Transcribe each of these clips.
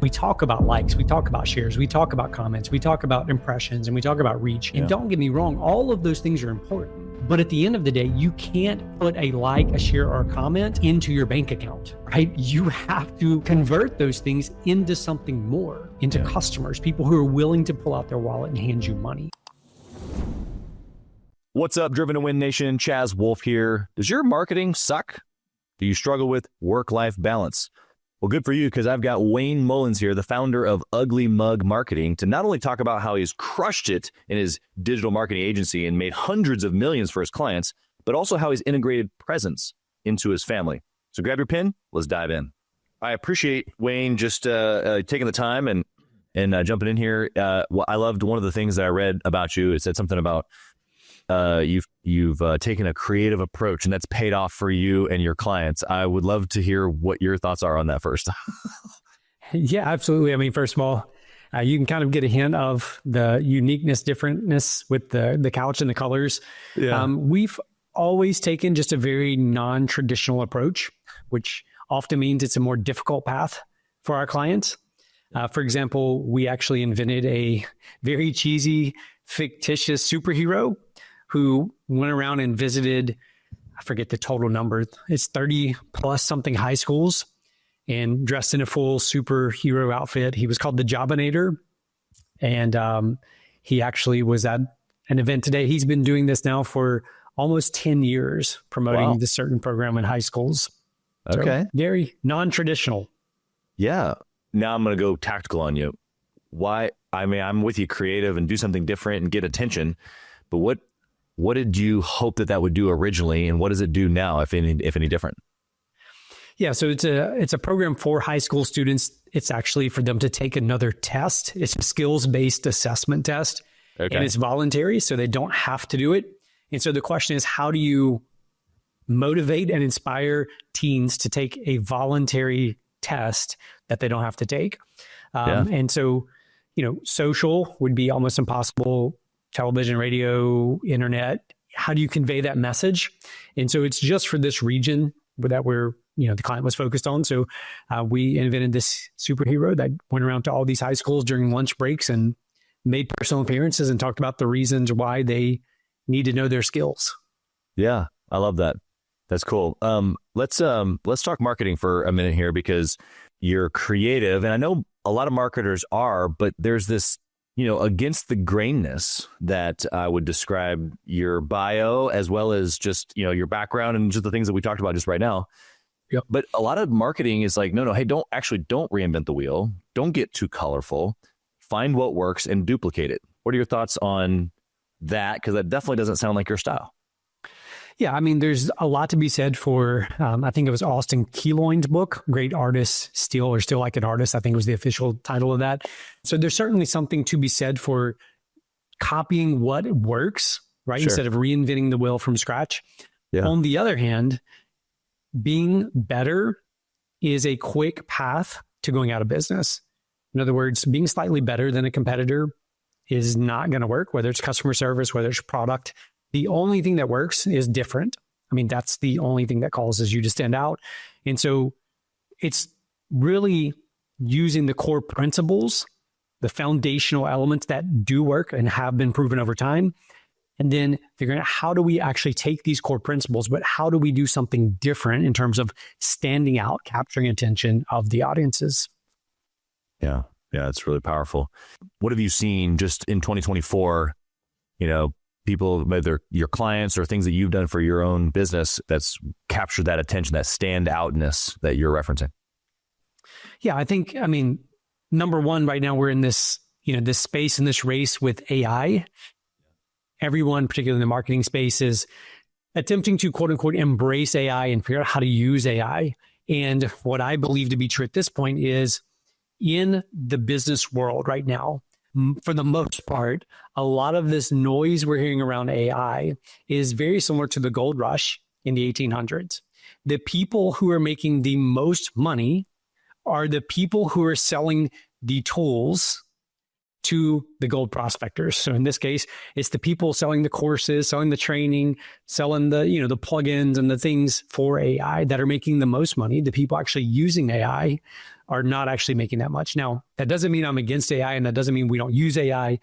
We talk about likes, we talk about shares, we talk about comments, we talk about impressions, and we talk about reach. And don't get me wrong, all of those things are important. But at the end of the day, you can't put a like, a share, or a comment into your bank account, right? You have to convert those things into something more, into customers, people who are willing to pull out their wallet and hand you money. What's up, Driven to Win Nation? Chaz, Wolfe here. Does your marketing suck? Do you struggle with work-life balance? Well, good for you, because I've got Wayne Mullins here, the founder of Ugly Mug Marketing, to not only talk about how he's crushed it in his digital marketing agency and made hundreds of millions for his clients, but also how he's integrated presence into his family. So grab your pen, let's dive in. I appreciate Wayne just taking the time and jumping in here. I loved one of the things that I read about you. It said something about you've taken a creative approach, and that's paid off for you and your clients. I would love to hear what your thoughts are on that first. Yeah, absolutely. I mean, first of all, you can kind of get a hint of the uniqueness, differentness with the couch and the colors. Yeah. We've always taken just a very non-traditional approach, which often means it's a more difficult path for our clients. For example, we actually invented a very cheesy, fictitious superhero who went around and visited, I forget the total number, it's 30 plus something high schools, and dressed in a full superhero outfit. He was called the Jobinator. And he actually was at an event today. He's been doing this now for almost 10 years, promoting this certain program in high schools. Okay. So very non-traditional. Yeah. Now I'm going to go tactical on you. Why? I mean, I'm with you, creative and do something different and get attention. But what did you hope that would do originally, and what does it do now, if any different? Yeah, so it's a program for high school students. It's actually for them to take another test. It's a skills-based assessment test, and it's voluntary, so they don't have to do it. And so the question is, how do you motivate and inspire teens to take a voluntary test that they don't have to take? And so, social would be almost impossible. Television, radio, internet. How do you convey that message? And so it's just for this region that the client was focused on. So we invented this superhero that went around to all these high schools during lunch breaks and made personal appearances and talked about the reasons why they need to know their skills. Yeah, I love that. That's cool. Let's talk marketing for a minute here, because you're creative, and I know a lot of marketers are, but there's this, against the grainness that I would describe your bio, as well as just, your background and just the things that we talked about just right now. Yep. But a lot of marketing is like, no, hey, don't reinvent the wheel. Don't get too colorful. Find what works and duplicate it. What are your thoughts on that? Because that definitely doesn't sound like your style. Yeah, I mean, there's a lot to be said for, I think it was Austin Keeloin's book, Great Artists Steal or Steal Like an Artist, I think was the official title of that. So there's certainly something to be said for copying what works, right? Sure. Instead of reinventing the wheel from scratch. Yeah. On the other hand, being better is a quick path to going out of business. In other words, being slightly better than a competitor is not going to work, whether it's customer service, whether it's product. The only thing that works is different. I mean, that's the only thing that causes you to stand out. And so it's really using the core principles, the foundational elements that do work and have been proven over time, and then figuring out how do we actually take these core principles, but how do we do something different in terms of standing out, capturing attention of the audiences? Yeah, it's really powerful. What have you seen just in 2024, people, whether your clients or things that you've done for your own business, that's captured that attention, that standoutness that you're referencing? Yeah, I think, number one, right now we're in this, this space and this race with AI. Everyone, particularly in the marketing space, is attempting to quote unquote embrace AI and figure out how to use AI. And what I believe to be true at this point is, in the business world right now, for the most part, a lot of this noise we're hearing around AI is very similar to the gold rush in the 1800s. The people who are making the most money are the people who are selling the tools to the gold prospectors. So in this case, it's the people selling the courses, selling the training, selling the, the plugins and the things for AI that are making the most money. The people actually using AI are not actually making that much. Now, that doesn't mean I'm against AI, and that doesn't mean we don't use AI.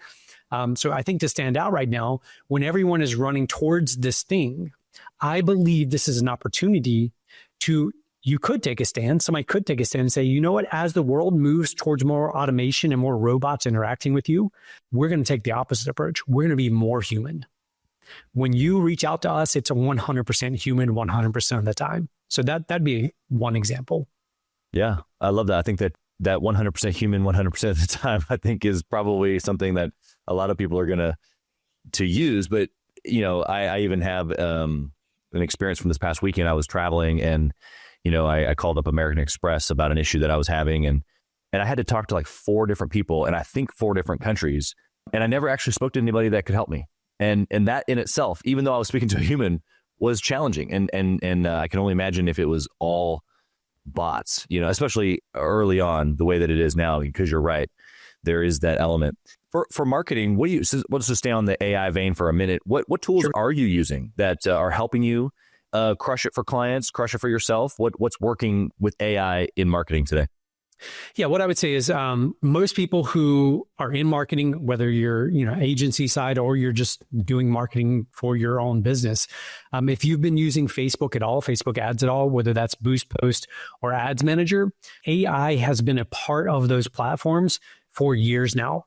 So I think to stand out right now, when everyone is running towards this thing, I believe this is an opportunity you could take a stand. Somebody could take a stand and say, you know what, as the world moves towards more automation and more robots interacting with you, we're going to take the opposite approach. We're going to be more human. When you reach out to us, it's a 100% human 100% of the time. So that'd be one example. Yeah, I love that. I think that 100% human 100% of the time, I think, is probably something that a lot of people are going to use. But, I even have an experience from this past weekend. I was traveling and, I called up American Express about an issue that I was having. And I had to talk to like 4 different people, and I think 4 different countries. And I never actually spoke to anybody that could help me. And that in itself, even though I was speaking to a human, was challenging. And I can only imagine if it was all bots, especially early on, the way that it is now, because you're right, there is that element. For marketing, let's just stay on the AI vein for a minute. What tools are you using that are helping you crush it for clients, crush it for yourself? What's working with AI in marketing today? Yeah, what I would say is most people who are in marketing, whether you're agency side or you're just doing marketing for your own business, if you've been using Facebook at all, Facebook ads at all, whether that's Boost Post or Ads Manager, AI has been a part of those platforms for years now.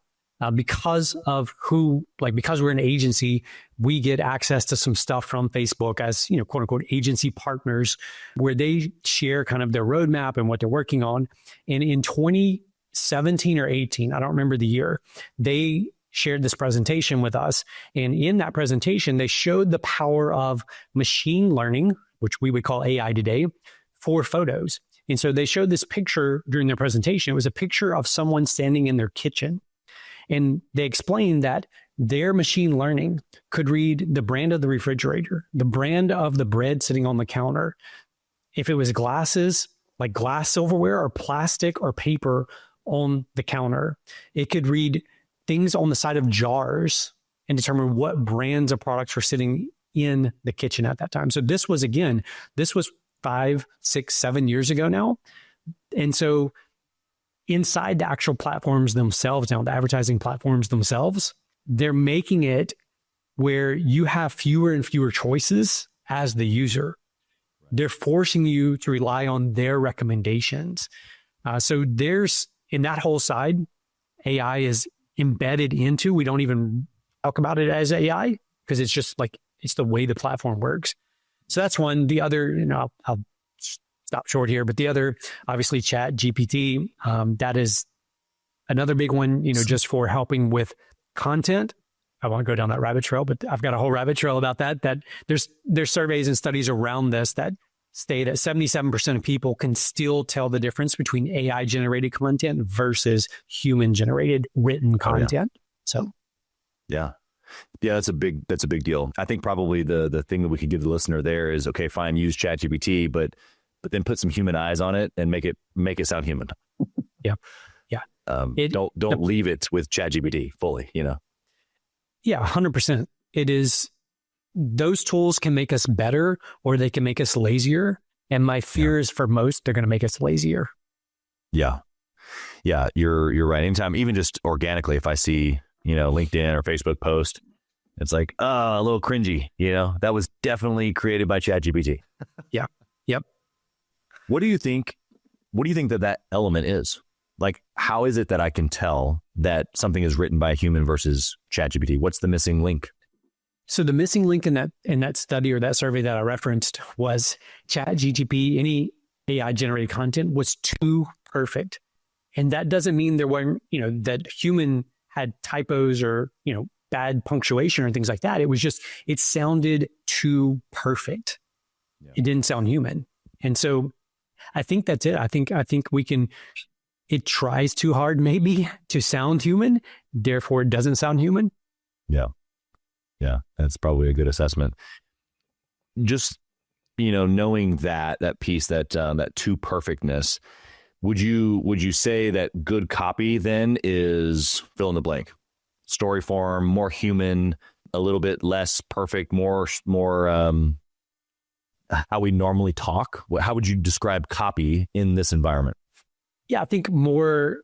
Because we're an agency, we get access to some stuff from Facebook as, quote unquote, agency partners, where they share kind of their roadmap and what they're working on. And in 2017 or 18, I don't remember the year, they shared this presentation with us. And in that presentation, they showed the power of machine learning, which we would call AI today, for photos. And so they showed this picture during their presentation. It was a picture of someone standing in their kitchen. And they explained that their machine learning could read the brand of the refrigerator, the brand of the bread sitting on the counter. If it was glasses, like glass silverware, or plastic or paper on the counter, it could read things on the side of jars and determine what brands of products were sitting in the kitchen at that time. So this was 5, 6, 7 years ago now. And so inside the actual platforms themselves, now the advertising platforms themselves, they're making it where you have fewer and fewer choices as the user. They're forcing you to rely on their recommendations. So there's, in that whole side, AI is embedded into, we don't even talk about it as AI because it's just like, it's the way the platform works. So that's one. The other, I'll stop short here, but the other, obviously, Chat GPT, that is another big one, just for helping with content. I won't go down that rabbit trail, but I've got a whole rabbit trail about that there's surveys and studies around this that state that 77% of people can still tell the difference between AI generated content versus human generated written content. So, yeah, that's a big deal. I think probably the thing that we could give the listener there is, okay, fine, use ChatGPT, but then put some human eyes on it and make it sound human. Yeah. Don't leave it with ChatGPT fully, Yeah, 100%. It is, those tools can make us better or they can make us lazier. And my fear is for most, they're going to make us lazier. Yeah. Yeah, you're right. Anytime, even just organically, if I see, LinkedIn or Facebook post, it's like, a little cringy, that was definitely created by ChatGPT. Yeah. Yep. What do you think that element is? Like, how is it that I can tell that something is written by a human versus ChatGPT? What's the missing link? So the missing link in that study or that survey that I referenced was ChatGPT, any AI generated content was too perfect. And that doesn't mean there weren't, that human had typos or, bad punctuation or things like that. It was just, it sounded too perfect. Yeah. It didn't sound human. And so I think that's it. I think it tries too hard maybe to sound human. Therefore, it doesn't sound human. Yeah. Yeah. That's probably a good assessment. Just, knowing that piece, that too perfectness, would you say that good copy then is fill in the blank? Story form, more human, a little bit less perfect, more how we normally talk? How would you describe copy in this environment? Yeah, I think more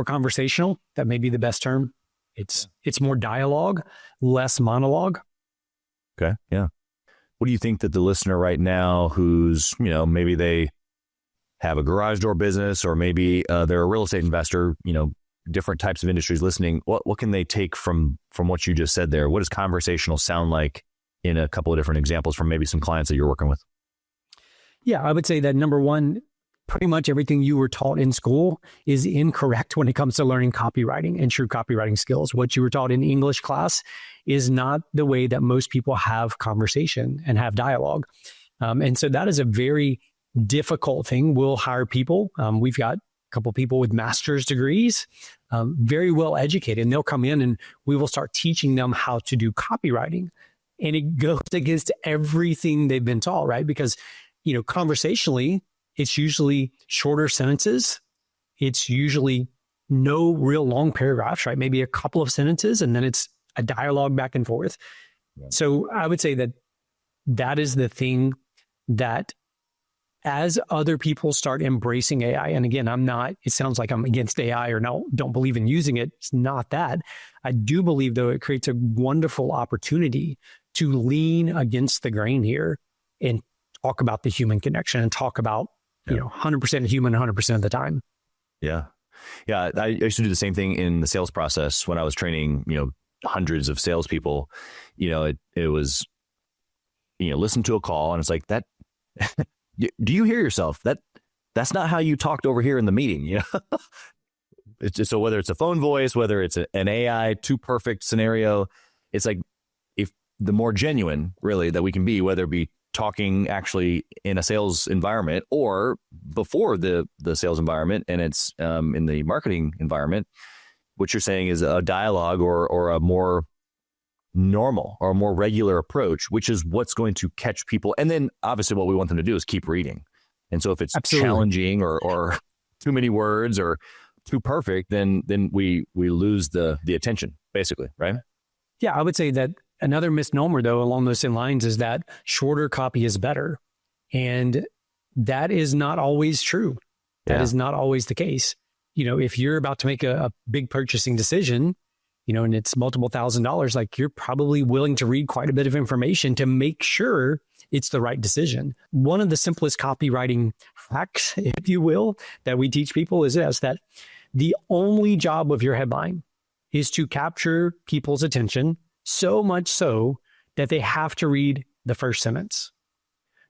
conversational. That may be the best term. It's more dialogue, less monologue. Okay. Yeah. What do you think that the listener right now who's, maybe they have a garage door business, or maybe they're a real estate investor, different types of industries listening, what can they take from what you just said there? What does conversational sound like in a couple of different examples from maybe some clients that you're working with? Yeah, I would say that number one, pretty much everything you were taught in school is incorrect when it comes to learning copywriting and true copywriting skills. What you were taught in English class is not the way that most people have conversation and have dialogue. And so that is a very difficult thing. We'll hire people. We've got a couple people with master's degrees, very well educated, and they'll come in and we will start teaching them how to do copywriting. And it goes against everything they've been taught, right? Because, conversationally, it's usually shorter sentences. It's usually no real long paragraphs, right? Maybe a couple of sentences, and then it's a dialogue back and forth. Yeah. So I would say that is the thing that as other people start embracing AI, and again, it sounds like I'm against AI or don't believe in using it. It's not that. I do believe, though, it creates a wonderful opportunity to lean against the grain here and talk about the human connection and talk about 100% human 100% of the time. Yeah. Yeah. I used to do the same thing in the sales process when I was training, hundreds of salespeople. It was, listen to a call and it's like that. Do you hear yourself? That's not how you talked over here in the meeting. It's just, so whether it's a phone voice, whether it's an AI too perfect scenario, it's like, if the more genuine really that we can be, whether it be talking actually in a sales environment or before the sales environment, and it's in the marketing environment, what you're saying is a dialogue or a more normal or a more regular approach, which is what's going to catch people. And then obviously what we want them to do is keep reading. And so if it's Absolutely. Challenging or too many words or too perfect, then we lose the attention, basically, right? Yeah, I would say that another misnomer, though, along those same lines is that shorter copy is better. And that is not always true. That is not always the case. If you're about to make a big purchasing decision, and it's multiple $1,000s, like you're probably willing to read quite a bit of information to make sure it's the right decision. One of the simplest copywriting hacks, if you will, that we teach people is this, that the only job of your headline is to capture people's attention, so much so that they have to read the first sentence.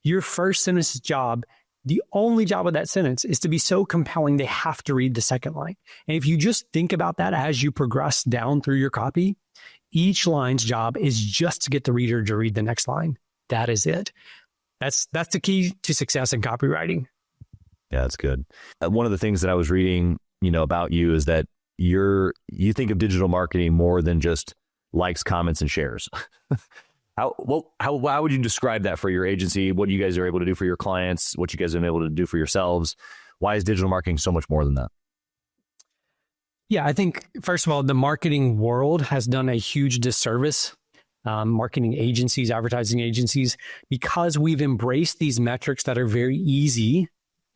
Your first sentence job, the only job of that sentence is to be so compelling they have to read the second line. And if you just think about that as you progress down through your copy, each line's job is just to get the reader to read the next line. That is it. That's the key to success in copywriting. Yeah, that's good. One of the things that I was reading, about you is that you think of digital marketing more than just likes, comments, and shares. How would you describe that for your agency? What you guys are able to do for your clients? What you guys have been able to do for yourselves? Why is digital marketing so much more than that? Yeah, I think, first of all, the marketing world has done a huge disservice, marketing agencies, advertising agencies, because we've embraced these metrics that are very easy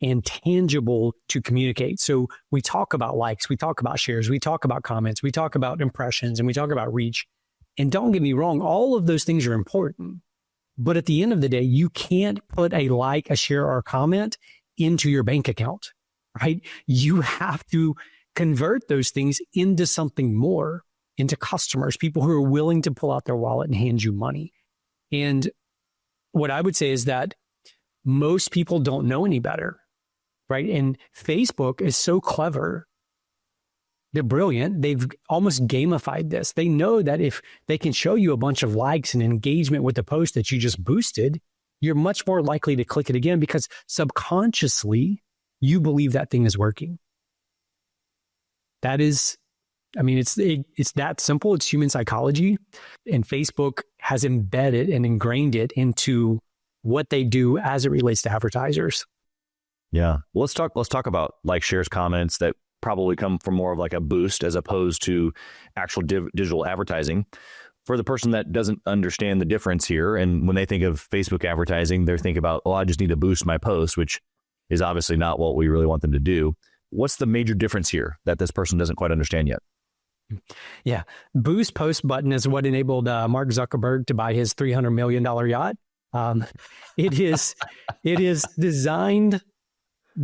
and tangible to communicate. So we talk about likes, we talk about shares, we talk about comments, we talk about impressions, and we talk about reach. And don't get me wrong, all of those things are important. But at the end of the day, you can't put a like, a share, or a comment into your bank account, right? You have to convert those things into something more, into customers, people who are willing to pull out their wallet and hand you money. And what I would say is that most people don't know any better, right? And Facebook is so clever. They're brilliant. They've almost gamified this. They know that if they can show you a bunch of likes and engagement with the post that you just boosted, you're much more likely to click it again because subconsciously you believe that thing is working. That is, it's that simple. It's human psychology, and Facebook has embedded and ingrained it into what they do as it relates to advertisers. Yeah. Well, let's talk about like, shares, comments that probably come from more of like a boost as opposed to actual digital advertising. For the person that doesn't understand the difference here, and when they think of Facebook advertising, they're thinking about, I just need to boost my post, which is obviously not what we really want them to do. What's the major difference here that this person doesn't quite understand yet? Yeah. Boost post button is what enabled Mark Zuckerberg to buy his $300 million yacht. It is designed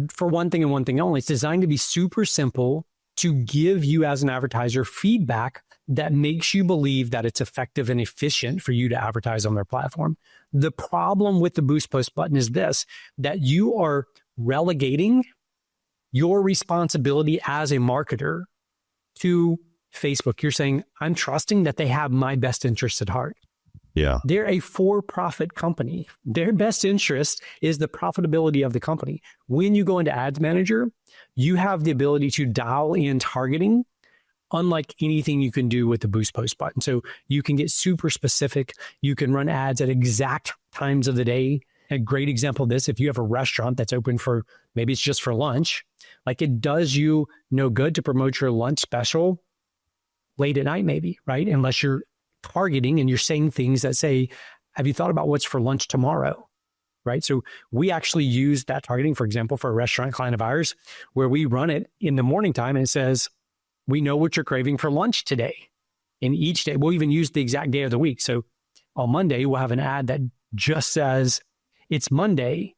for one thing and one thing only. It's designed to be super simple to give you as an advertiser feedback that makes you believe that it's effective and efficient for you to advertise on their platform. The problem with the Boost post button is this, that you are relegating your responsibility as a marketer to Facebook. You're saying, I'm trusting that they have my best interests at heart. Yeah. They're a for-profit company. Their best interest is the profitability of the company. When you go into Ads Manager, you have the ability to dial in targeting, unlike anything you can do with the Boost post button. So you can get super specific. You can run ads at exact times of the day. A great example of this, if you have a restaurant that's open for, maybe it's just for lunch, like it does you no good to promote your lunch special late at night, maybe, right? Unless you're targeting and you're saying things that say, have you thought about what's for lunch tomorrow? Right? So we actually use that targeting, for example, for a restaurant client of ours, where we run it in the morning time and it says, we know what you're craving for lunch today. And each day, we'll even use the exact day of the week. So on Monday, we'll have an ad that just says, it's Monday.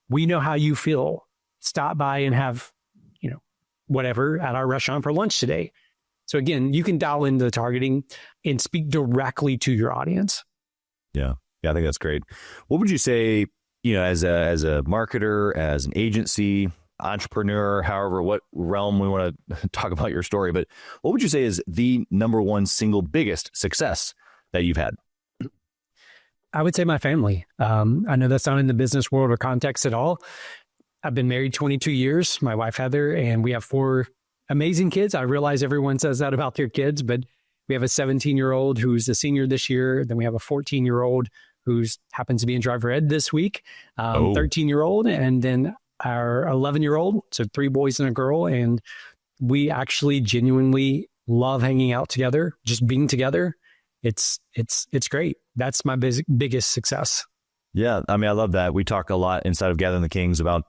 We know how you feel. Stop by and have, whatever at our restaurant for lunch today. So again, you can dial into the targeting and speak directly to your audience. Yeah. I think that's great. What would you say, as a marketer, as an agency, entrepreneur, however, what realm we want to talk about your story, but what would you say is the number one single biggest success that you've had? I would say my family. I know that's not in the business world or context at all. I've been married 22 years, my wife Heather, and we have 4 amazing kids. I realize everyone says that about their kids, but we have a 17-year-old who's a senior this year. Then we have a 14-year-old who happens to be in driver ed this week, 13-year-old, and then our 11-year-old. So 3 boys and a girl. And we actually genuinely love hanging out together, just being together. It's great. That's my biggest success. Yeah. I mean, I love that. We talk a lot inside of Gathering the Kings about,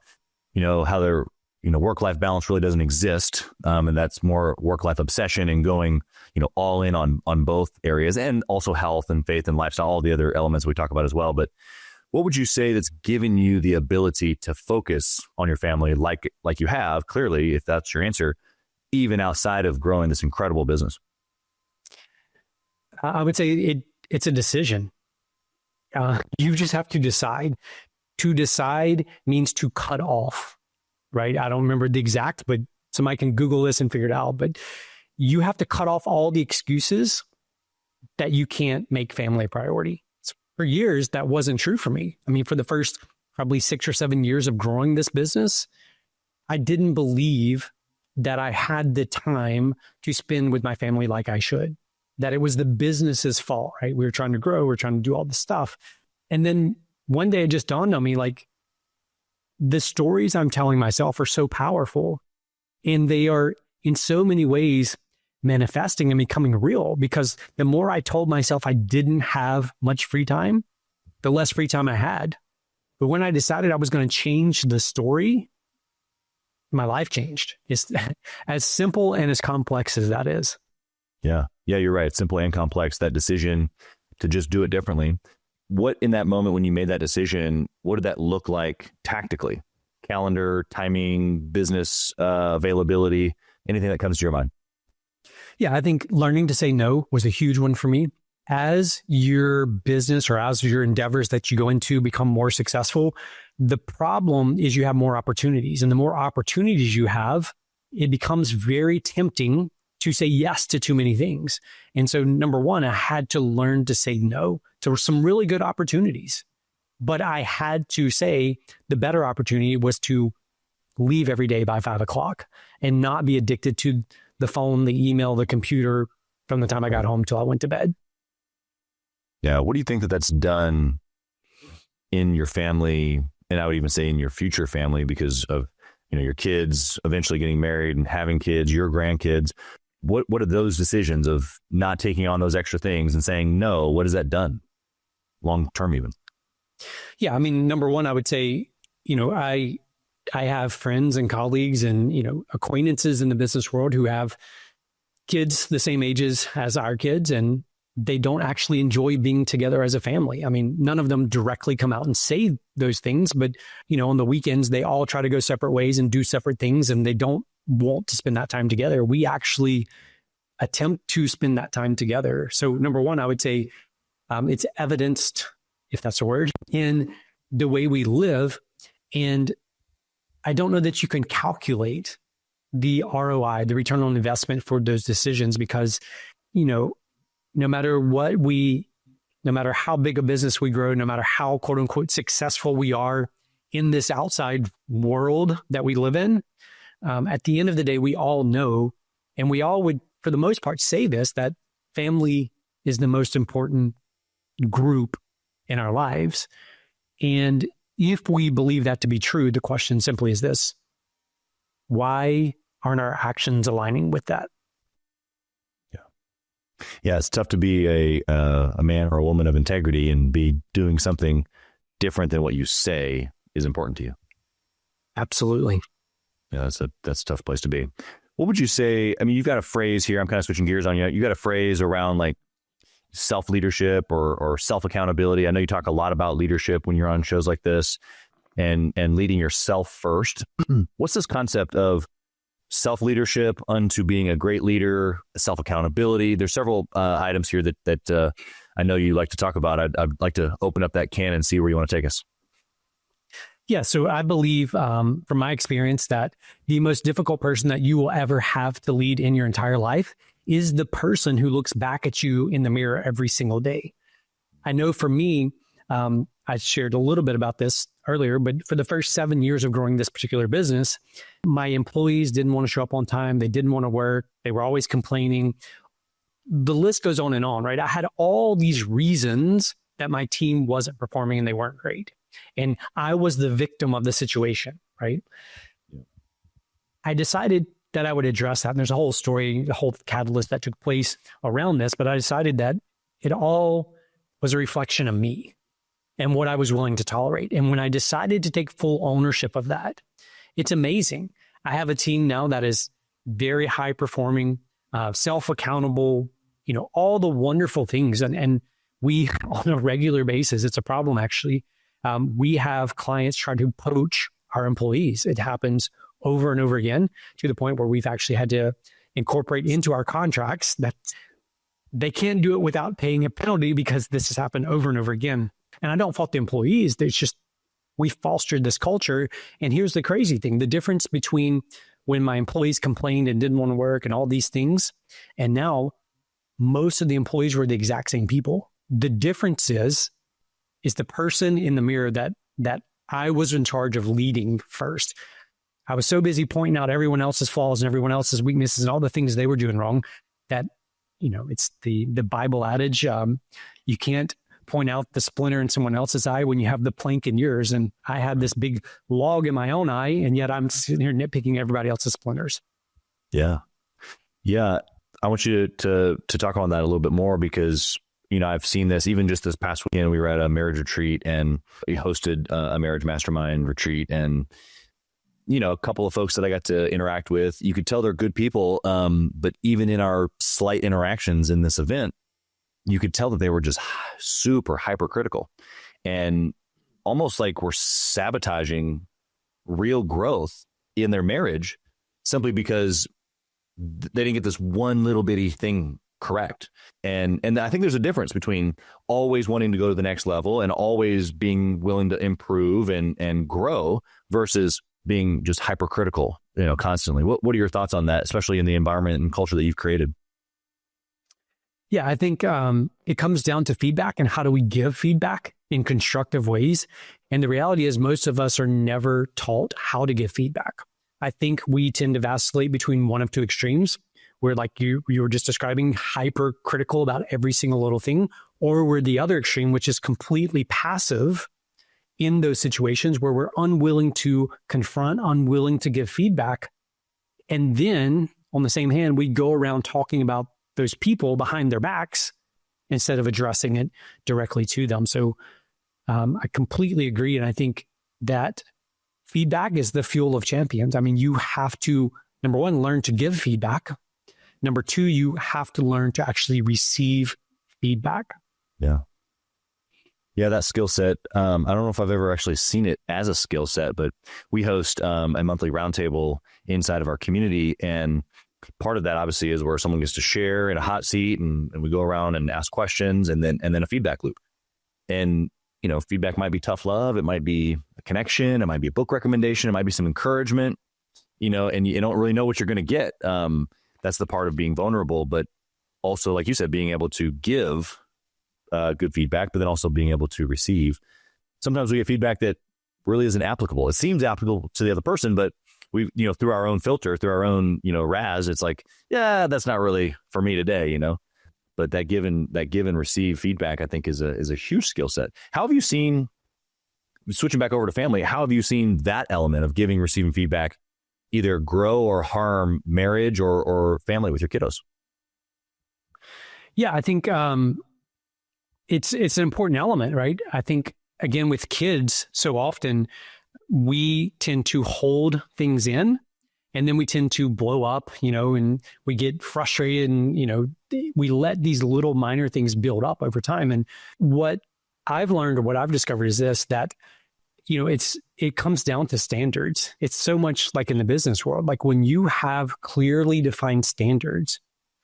how their, work-life balance really doesn't exist. And that's more work-life obsession and going, all in on both areas, and also health and faith and lifestyle, all the other elements we talk about as well. But what would you say that's given you the ability to focus on your family like you have, clearly, if that's your answer, even outside of growing this incredible business? I would say it's a decision. You just have to decide. To decide means to cut off, right? I don't remember the exact, but somebody can Google this and figure it out. But you have to cut off all the excuses that you can't make family a priority. So for years, that wasn't true for me. I mean, for the first probably 6 or 7 years of growing this business, I didn't believe that I had the time to spend with my family like I should, that it was the business's fault, right? We were trying to grow, we were trying to do all this stuff. And then one day it just dawned on me, like, the stories I'm telling myself are so powerful, and they are in so many ways manifesting and becoming real, because the more I told myself I didn't have much free time, the less free time I had. But when I decided I was going to change the story, my life changed. It's as simple and as complex as that is. Yeah, you're right. It's simple and complex, that decision to just do it differently. What, in that moment when you made that decision, what did that look like tactically? Calendar, timing, business availability, anything that comes to your mind? Yeah, I think learning to say no was a huge one for me. As your business or as your endeavors that you go into become more successful, the problem is you have more opportunities. And the more opportunities you have, it becomes very tempting to say yes to too many things. And so number one, I had to learn to say no to some really good opportunities. But I had to say the better opportunity was to leave every day by 5 o'clock and not be addicted to the phone, the email, the computer from the time I got home till I went to bed. Yeah. What do you think that's done in your family? And I would even say in your future family, because of, your kids eventually getting married and having kids, your grandkids. What are those decisions of not taking on those extra things and saying no? What has that done long term even? Yeah, I mean, number one, I would say, I I have friends and colleagues and, acquaintances in the business world who have kids the same ages as our kids, and they don't actually enjoy being together as a family. I mean, none of them directly come out and say those things, but, on the weekends, they all try to go separate ways and do separate things, and they don't want to spend that time together. We actually attempt to spend that time together. So number one, I would say it's evidenced, if that's a word, in the way we live. And I don't know that you can calculate the ROI, the return on investment for those decisions, because, no matter how big a business we grow, no matter how quote unquote successful we are in this outside world that we live in, at the end of the day, we all know, and we all would, for the most part, say this, that family is the most important group in our lives. And if we believe that to be true, the question simply is this: why aren't our actions aligning with that? Yeah, it's tough to be a man or a woman of integrity and be doing something different than what you say is important to you. Absolutely. Yeah, that's a tough place to be. What would you say? I mean, you've got a phrase here. I'm kind of switching gears on you. You got a phrase around like self-leadership or self-accountability. I know you talk a lot about leadership when you're on shows like this and leading yourself first. What's this concept of self-leadership unto being a great leader, self-accountability? There's several items here that I know you like to talk about. I'd like to open up that can and see where you want to take us. Yeah, so I believe from my experience that the most difficult person that you will ever have to lead in your entire life is the person who looks back at you in the mirror every single day. I know for me, I shared a little bit about this earlier, but for the first 7 years of growing this particular business, my employees didn't want to show up on time. They didn't want to work. They were always complaining. The list goes on and on, right? I had all these reasons that my team wasn't performing and they weren't great. And I was the victim of the situation, right? Yeah. I decided that I would address that. And there's a whole story, a whole catalyst that took place around this, but I decided that it all was a reflection of me and what I was willing to tolerate. And when I decided to take full ownership of that, it's amazing. I have a team now that is very high performing, self-accountable, all the wonderful things. And we, on a regular basis, it's a problem actually. We have clients try to poach our employees. It happens over and over again to the point where we've actually had to incorporate into our contracts that they can't do it without paying a penalty because this has happened over and over again. And I don't fault the employees. It's just, we fostered this culture. And here's the crazy thing. The difference between when my employees complained and didn't want to work and all these things, and now most of the employees were the exact same people. The difference is the person in the mirror that I was in charge of leading first. I was so busy pointing out everyone else's flaws and everyone else's weaknesses and all the things they were doing wrong that, it's the Bible adage, you can't point out the splinter in someone else's eye when you have the plank in yours. And I had this big log in my own eye, and yet I'm sitting here nitpicking everybody else's splinters. Yeah. Yeah. I want you to talk on that a little bit more because, I've seen this even just this past weekend. We were at a marriage retreat and we hosted a marriage mastermind retreat. And, a couple of folks that I got to interact with, you could tell they're good people. But even in our slight interactions in this event, you could tell that they were just super hypercritical and almost like we're sabotaging real growth in their marriage simply because they didn't get this one little bitty thing correct. And I think there's a difference between always wanting to go to the next level and always being willing to improve and grow versus being just hypercritical, constantly. What are your thoughts on that, especially in the environment and culture that you've created? Yeah, I think it comes down to feedback and how do we give feedback in constructive ways. And the reality is most of us are never taught how to give feedback. I think we tend to vacillate between one of two extremes, where like you were just describing, hypercritical about every single little thing, or we're the other extreme, which is completely passive in those situations where we're unwilling to confront, unwilling to give feedback. And then on the same hand, we go around talking about those people behind their backs instead of addressing it directly to them. So I completely agree. And I think that feedback is the fuel of champions. I mean, you have to, number one, learn to give feedback. Number two, you have to learn to actually receive feedback. Yeah. Yeah, that skill set. I don't know if I've ever actually seen it as a skill set, but we host a monthly roundtable inside of our community. And part of that obviously is where someone gets to share in a hot seat, and we go around and ask questions, and then a feedback loop. And, feedback might be tough love. It might be a connection. It might be a book recommendation. It might be some encouragement, and you don't really know what you're going to get. That's the part of being vulnerable, but also, like you said, being able to give good feedback, but then also being able to receive. Sometimes we get feedback that really isn't applicable. It seems applicable to the other person, but we, through our own filter, through our own, RAS, it's like, yeah, that's not really for me today, But that give and receive feedback, I think, is a huge skill set. How have you seen, switching back over to family, how have you seen that element of giving, receiving feedback either grow or harm marriage or family with your kiddos? Yeah, I think it's an important element, right? I think, again, with kids, so often we tend to hold things in, and then we tend to blow up, and we get frustrated, and, we let these little minor things build up over time. And what I've learned, or what I've discovered, is this, that, it comes down to standards. It's so much like in the business world. Like when you have clearly defined standards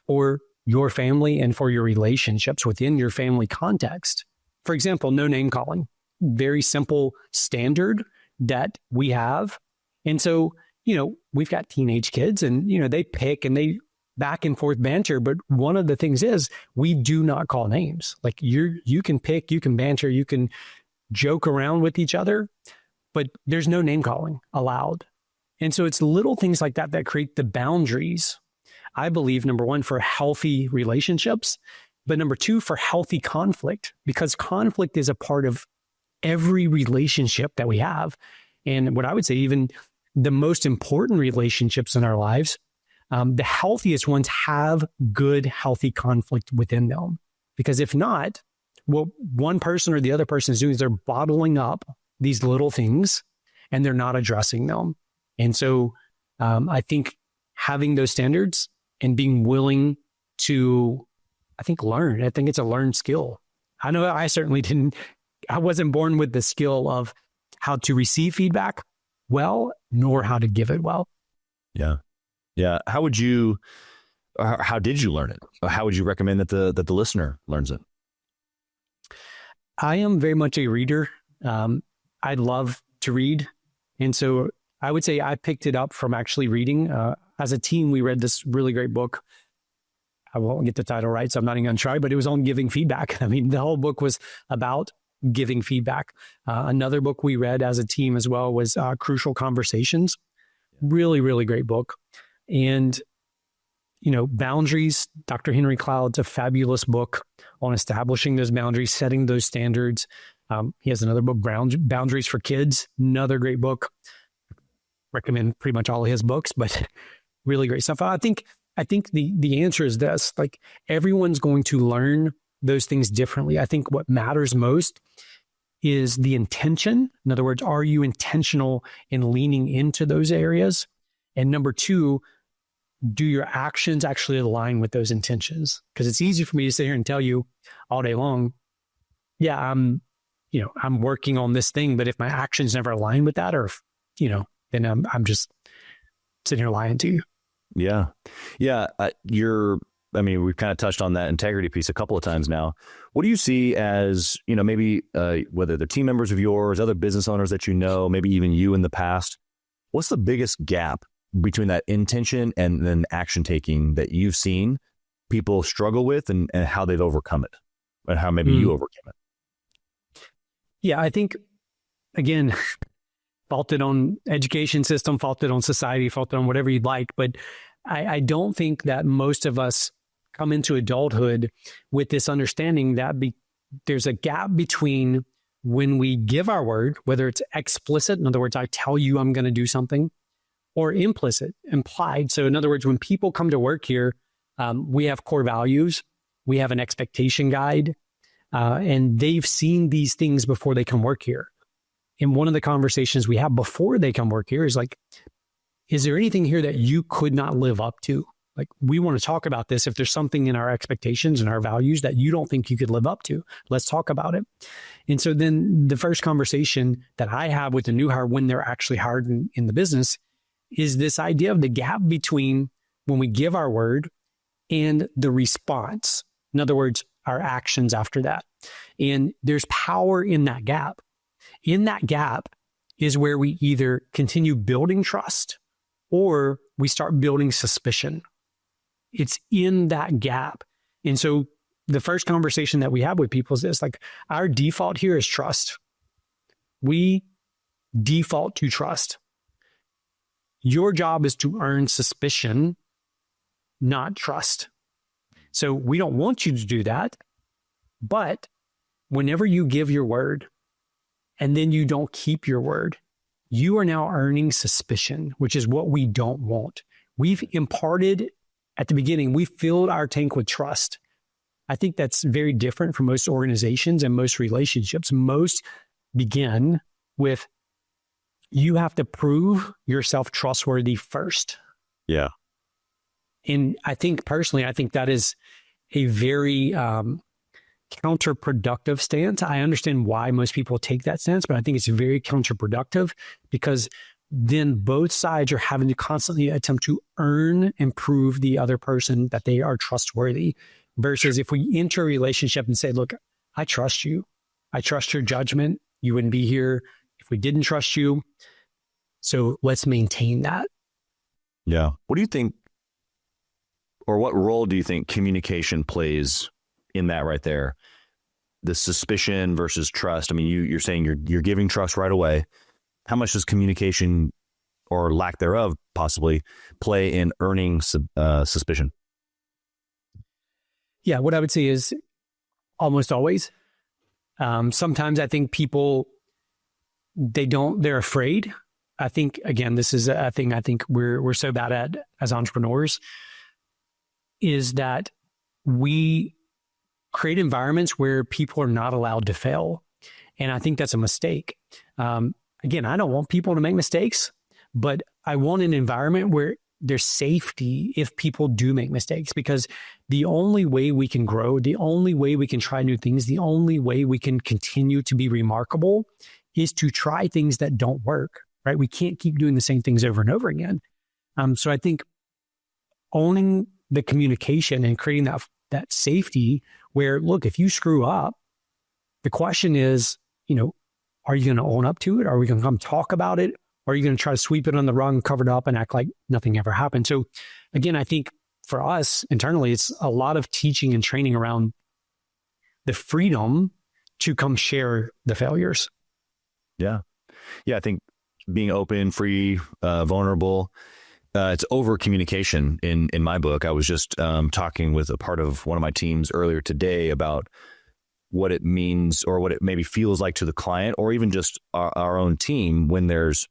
for your family and for your relationships within your family context. For example, no name calling, very simple standard that we have. And so, we've got teenage kids, and, they pick and they back and forth banter. But one of the things is we do not call names. Like you can pick, you can banter, you can joke around with each other, but there's no name calling allowed. And so it's little things like that that create the boundaries, I believe, number one, for healthy relationships, but number two, for healthy conflict, because conflict is a part of every relationship that we have. And what I would say, even the most important relationships in our lives, the healthiest ones have good, healthy conflict within them. Because if not, what one person or the other person is doing is they're bottling up these little things and they're not addressing them. And so I think having those standards and being willing to, learn. I think it's a learned skill. I know I certainly I wasn't born with the skill of how to receive feedback well, nor how to give it well. Yeah. Yeah. How did you learn it? Or how would you recommend that the listener learns it? I am very much a reader. I love to read. And so I would say I picked it up from actually reading. As a team, we read this really great book. I won't get the title right, so I'm not even going to try, but it was on giving feedback. I mean, the whole book was about giving feedback. Another book we read as a team as well was Crucial Conversations. Really, really great book. And, Boundaries, Dr. Henry Cloud's a fabulous book on establishing those boundaries, setting those standards. He has another book, Boundaries for Kids, another great book. Recommend pretty much all of his books, but really great stuff. I think the answer is this, like everyone's going to learn those things differently. I think what matters most is the intention. In other words, are you intentional in leaning into those areas? And number two, do your actions actually align with those intentions? Because it's easy for me to sit here and tell you all day long, yeah, I'm working on this thing, but if my actions never align with that, or then I'm just sitting here lying to you. Yeah. Yeah. We've kind of touched on that integrity piece a couple of times now. What do you see as, maybe whether they're team members of yours, other business owners that maybe even you in the past, what's the biggest gap between that intention and then action taking that you've seen people struggle with, and how they've overcome it, and how maybe you overcame it? Yeah, I think, again, faulted on education system, faulted on society, faulted on whatever you'd like. But I don't think that most of us come into adulthood with this understanding that there's a gap between when we give our word, whether it's explicit, in other words, I tell you I'm going to do something, or implicit, implied. So in other words, when people come to work here, we have core values, we have an expectation guide, and they've seen these things before they come work here. And one of the conversations we have before they come work here is like, is there anything here that you could not live up to? Like, we want to talk about this. If there's something in our expectations and our values that you don't think you could live up to, let's talk about it. And so then the first conversation that I have with the new hire when they're actually hired in the business is this idea of the gap between when we give our word and the response. In other words, our actions after that. And there's power in that gap. In that gap is where we either continue building trust or we start building suspicion. It's in that gap. And so the first conversation that we have with people is this, like, our default here is trust. We default to trust. Your job is to earn suspicion, not trust. So we don't want you to do that. But whenever you give your word and then you don't keep your word, you are now earning suspicion, which is what we don't want. We've imparted at the beginning, we filled our tank with trust. I think that's very different from most organizations and most relationships. Most begin with, you have to prove yourself trustworthy first. Yeah. And I think personally, I think that is a very counterproductive stance. I understand why most people take that stance, but I think it's very counterproductive because then both sides are having to constantly attempt to earn and prove the other person that they are trustworthy. Versus if we enter a relationship and say, look, I trust you. I trust your judgment. You wouldn't be here if we didn't trust you. So let's maintain that. Yeah. What do you think, or what role do you think communication plays in that right there? The suspicion versus trust. I mean, you're saying you're giving trust right away. How much does communication, or lack thereof possibly, play in earning suspicion? Yeah, what I would say is almost always. Sometimes I think people, they're afraid. I think, again, this is a thing I think we're so bad at as entrepreneurs, is that we create environments where people are not allowed to fail. And I think that's a mistake. Again, I don't want people to make mistakes, but I want an environment where there's safety if people do make mistakes, because the only way we can grow, the only way we can try new things, the only way we can continue to be remarkable is to try things that don't work, right? We can't keep doing the same things over and over again. So I think owning the communication and creating that safety where, look, if you screw up, the question is, are you going to own up to it? Are we going to come talk about it? Or are you going to try to sweep it on the rug and cover it up and act like nothing ever happened? So again, I think for us internally, it's a lot of teaching and training around the freedom to come share the failures. Yeah. Yeah. I think being open, free, vulnerable, it's over communication in my book. I was just talking with a part of one of my teams earlier today about what it means, or what it maybe feels like to the client, or even just our own team when there's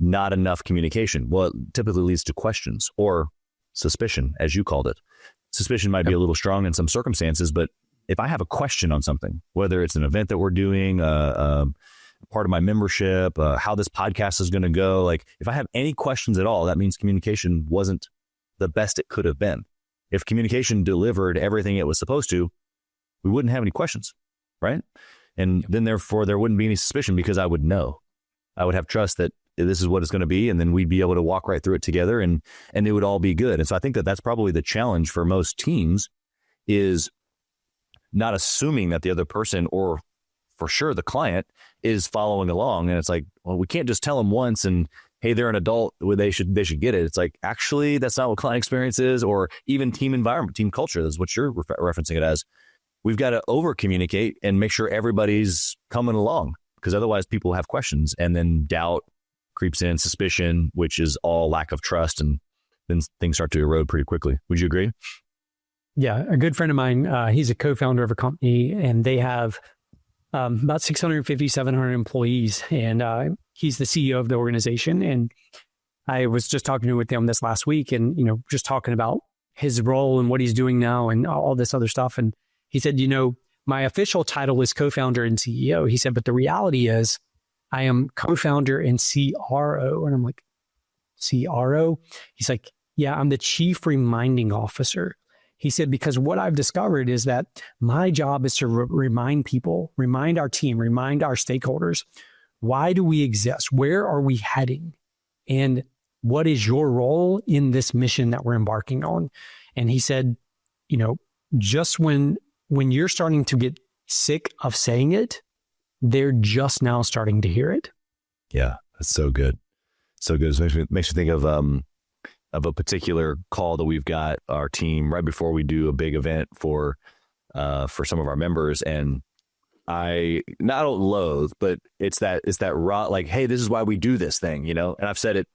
not enough communication. Well, it typically leads to questions or suspicion, as you called it. Suspicion might be a little strong in some circumstances, but if I have a question on something, whether it's an event that we're doing, part of my membership, how this podcast is going to go, like if I have any questions at all, that means communication wasn't the best it could have been. If communication delivered everything it was supposed to, we wouldn't have any questions, right? And then therefore there wouldn't be any suspicion, because I would know. I would have trust that this is what it's going to be, and then we'd be able to walk right through it together, and it would all be good. And so I think that that's probably the challenge for most teams, is not assuming that the other person, or for sure the client, is following along. And it's like, well, we can't just tell them once and, hey, they're an adult, they should get it. It's like, actually, that's not what client experience is, or even team environment, team culture. That's what you're referencing it as. We've got to over communicate and make sure everybody's coming along, because otherwise people have questions, and then doubt creeps in, suspicion, which is all lack of trust, and then things start to erode pretty quickly. Would you agree? Yeah. A good friend of mine, he's a co-founder of a company, and they have about 650, 700 employees, and he's the CEO of the organization. And I was just talking with him this last week, and, just talking about his role and what he's doing now and all this other stuff. And he said, my official title is co-founder and CEO. He said, but the reality is I am co-founder and CRO. And I'm like, CRO? He's like, yeah, I'm the chief reminding officer. He said, because what I've discovered is that my job is to remind people, remind our team, remind our stakeholders, why do we exist? Where are we heading? And what is your role in this mission that we're embarking on? And he said, just when you're starting to get sick of saying it, they're just now starting to hear it. Yeah, that's so good. So good. It makes me think of a particular call that we've got our team right before we do a big event for some of our members. And I don't loathe, but it's that raw, like, hey, this is why we do this thing, and I've said it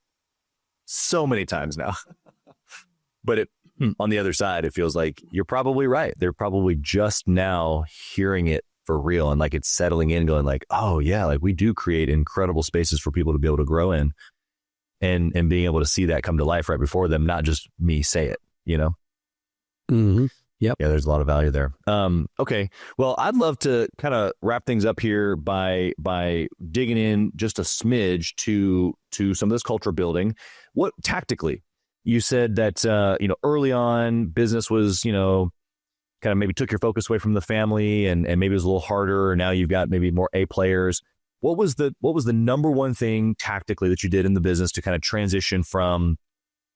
so many times now, but on the other side, it feels like you're probably right. They're probably just now hearing it for real. And like it's settling in, going like, oh yeah, like we do create incredible spaces for people to be able to grow in, and being able to see that come to life right before them, not just me say it, Mm-hmm. Yep. Yeah, there's a lot of value there. Okay. Well, I'd love to kind of wrap things up here by digging in just a smidge to some of this culture building. What tactically, you said that, early on business was, kind of maybe took your focus away from the family and maybe it was a little harder. Now you've got maybe more A players. What was the number one thing tactically that you did in the business to kind of transition from,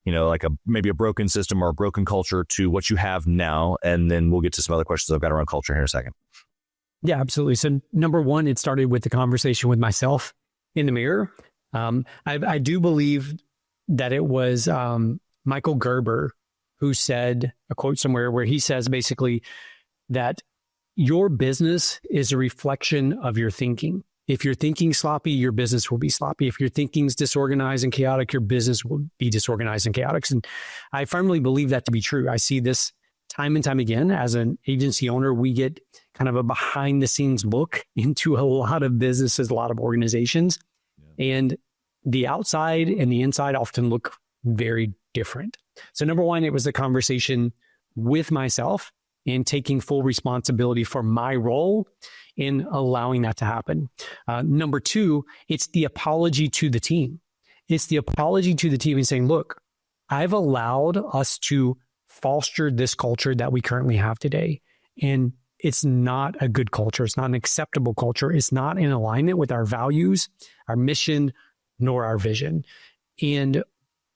like maybe a broken system or a broken culture to what you have now? And then we'll get to some other questions I've got around culture here in a second. Yeah, absolutely. So number one, it started with the conversation with myself in the mirror. I do believe that it was Michael Gerber who said a quote somewhere where he says basically that your business is a reflection of your thinking. If you're thinking sloppy, your business will be sloppy. If your thinking's disorganized and chaotic, your business will be disorganized and chaotic. And I firmly believe that to be true. I see this time and time again. As an agency owner, we get kind of a behind the scenes look into a lot of businesses, a lot of organizations. Yeah. And the outside and the inside often look very different. So number one, it was the conversation with myself and taking full responsibility for my role in allowing that to happen. Number two, it's the apology to the team. It's the apology to the team and saying, look, I've allowed us to foster this culture that we currently have today. And it's not a good culture. It's not an acceptable culture. It's not in alignment with our values, our mission, nor our vision. And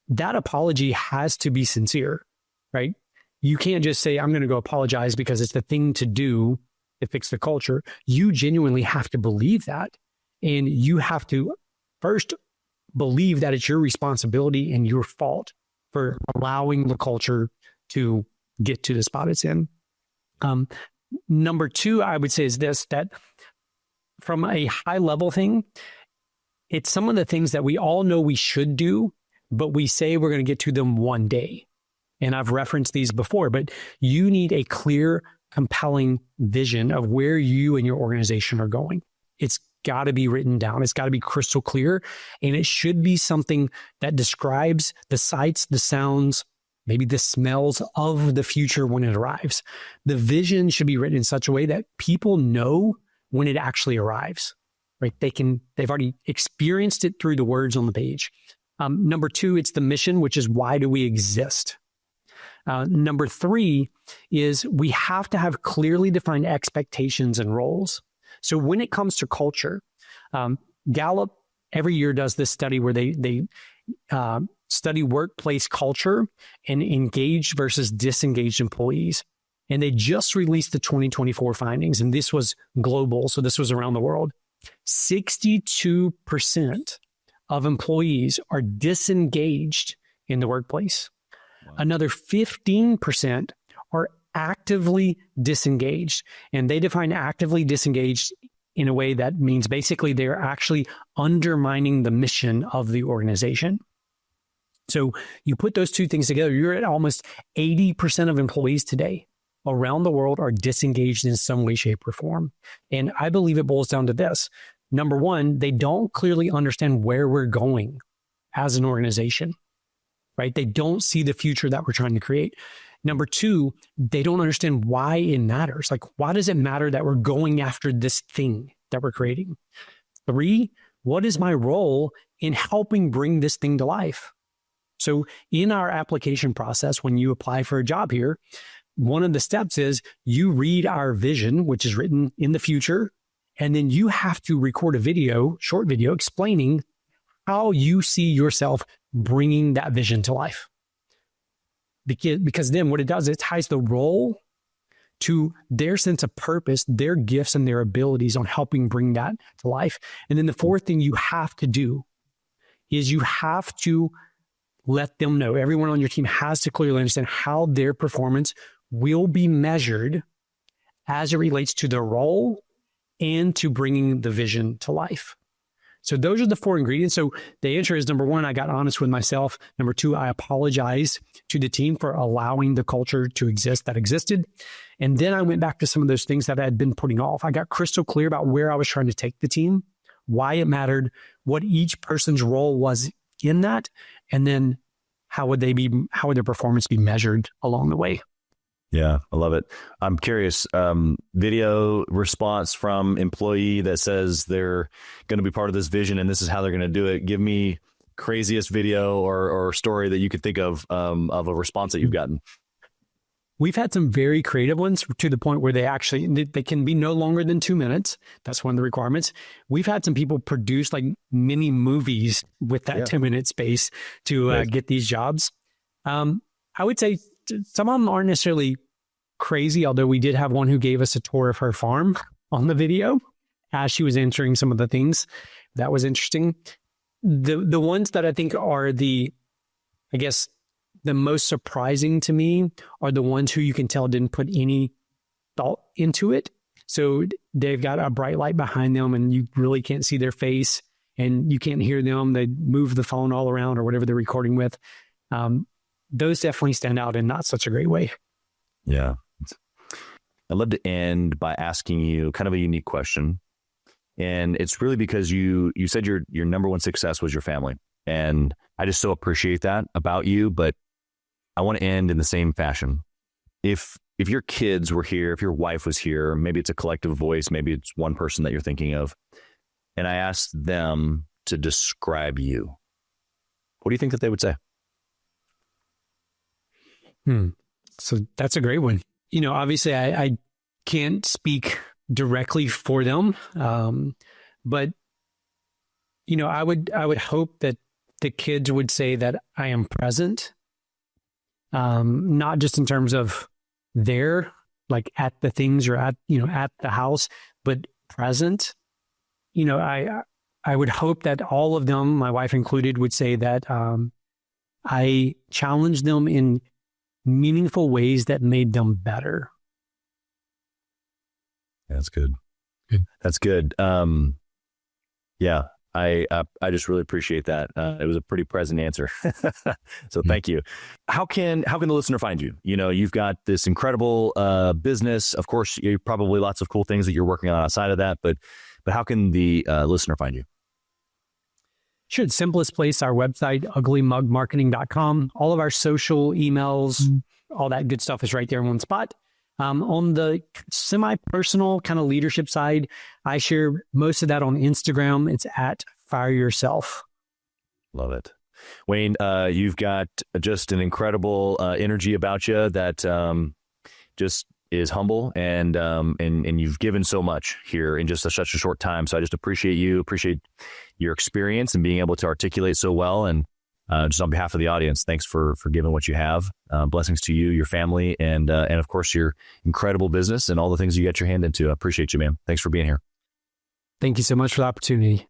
that apology has to be sincere, right? You can't just say, I'm going to go apologize because it's the thing to do to fix the culture. You genuinely have to believe that. And you have to first believe that it's your responsibility and your fault for allowing the culture to get to the spot it's in. Number two, I would say is this, that from a high level thing, it's some of the things that we all know we should do, but we say we're going to get to them one day. And I've referenced these before, but you need a clear, compelling vision of where you and your organization are going. It's got to be written down. It's got to be crystal clear. And it should be something that describes the sights, the sounds, maybe the smells of the future when it arrives. The vision should be written in such a way that people know when it actually arrives, right? They've already experienced it through the words on the page. Number two, it's the mission, which is why do we exist? Number three is we have to have clearly defined expectations and roles. So when it comes to culture, Gallup every year does this study where they study workplace culture and engaged versus disengaged employees. And they just released the 2024 findings, and this was global, so this was around the world. 62% of employees are disengaged in the workplace. Wow. Another 15% are actively disengaged. And they define actively disengaged in a way that means basically they're actually undermining the mission of the organization. So you put those two things together, you're at almost 80% of employees today around the world are disengaged in some way, shape, or form. And I believe it boils down to this. Number one, they don't clearly understand where we're going as an organization, right? They don't see the future that we're trying to create. Number two, they don't understand why it matters. Like, why does it matter that we're going after this thing that we're creating? Three, what is my role in helping bring this thing to life? So in our application process, when you apply for a job here, one of the steps is you read our vision, which is written in the future, and then you have to record a video, short video, explaining how you see yourself bringing that vision to life. Because then what it does, it ties the role to their sense of purpose, their gifts and their abilities on helping bring that to life. And then the fourth thing you have to do is you have to let them know, everyone on your team has to clearly understand how their performance will be measured as it relates to the role and to bringing the vision to life. So those are the four ingredients. So the answer is, number one, I got honest with myself. Number two, I apologize to the team for allowing the culture to exist that existed. And then I went back to some of those things that I had been putting off. I got crystal clear about where I was trying to take the team, why it mattered, what each person's role was in that, and then how would their performance be measured along the way. Yeah, I love it. I'm curious, video response from employee that says they're going to be part of this vision and this is how they're going to do it. Give me craziest video or story that you could think of a response that you've gotten. We've had some very creative ones to the point where they can be no longer than 2 minutes. That's one of the requirements. We've had some people produce like mini movies with that 2-minute space to get these jobs. I would say some of them aren't necessarily crazy, although we did have one who gave us a tour of her farm on the video as she was answering some of the things. That was interesting. The ones that I think are the most surprising to me are the ones who you can tell didn't put any thought into it. So they've got a bright light behind them and you really can't see their face and you can't hear them. They move the phone all around or whatever they're recording with. Those definitely stand out in not such a great way. Yeah. I'd love to end by asking you kind of a unique question. And it's really because you said your number one success was your family. And I just so appreciate that about you. But I want to end in the same fashion. If your kids were here, if your wife was here, maybe it's a collective voice, maybe it's one person that you're thinking of, and I asked them to describe you, what do you think that they would say? So that's a great one. You know, obviously I can't speak directly for them. But, you know, I would hope that the kids would say that I am present, not just in terms of there, like at the things or at the house, but present. You know, I would hope that all of them, my wife included, would say that I challenged them in meaningful ways that made them better. That's good. That's good. Yeah, I just really appreciate that. It was a pretty present answer. So thank you. How can the listener find you? You know, you've got this incredible business. Of course, you probably lots of cool things that you're working on outside of that, but how can the listener find you? Sure. The simplest place, our website, uglymugmarketing.com. All of our social emails, all that good stuff is right there in one spot. On the semi-personal kind of leadership side, I share most of that on Instagram. It's at Fire Yourself. Love it. Wayne, you've got just an incredible energy about you that just is humble, and you've given so much here in just such a short time. So I just appreciate your experience and being able to articulate so well. And just on behalf of the audience, thanks for giving what you have. Blessings to you, your family, and of course your incredible business and all the things you get your hand into. I appreciate you, man. Thanks for being here. Thank you so much for the opportunity.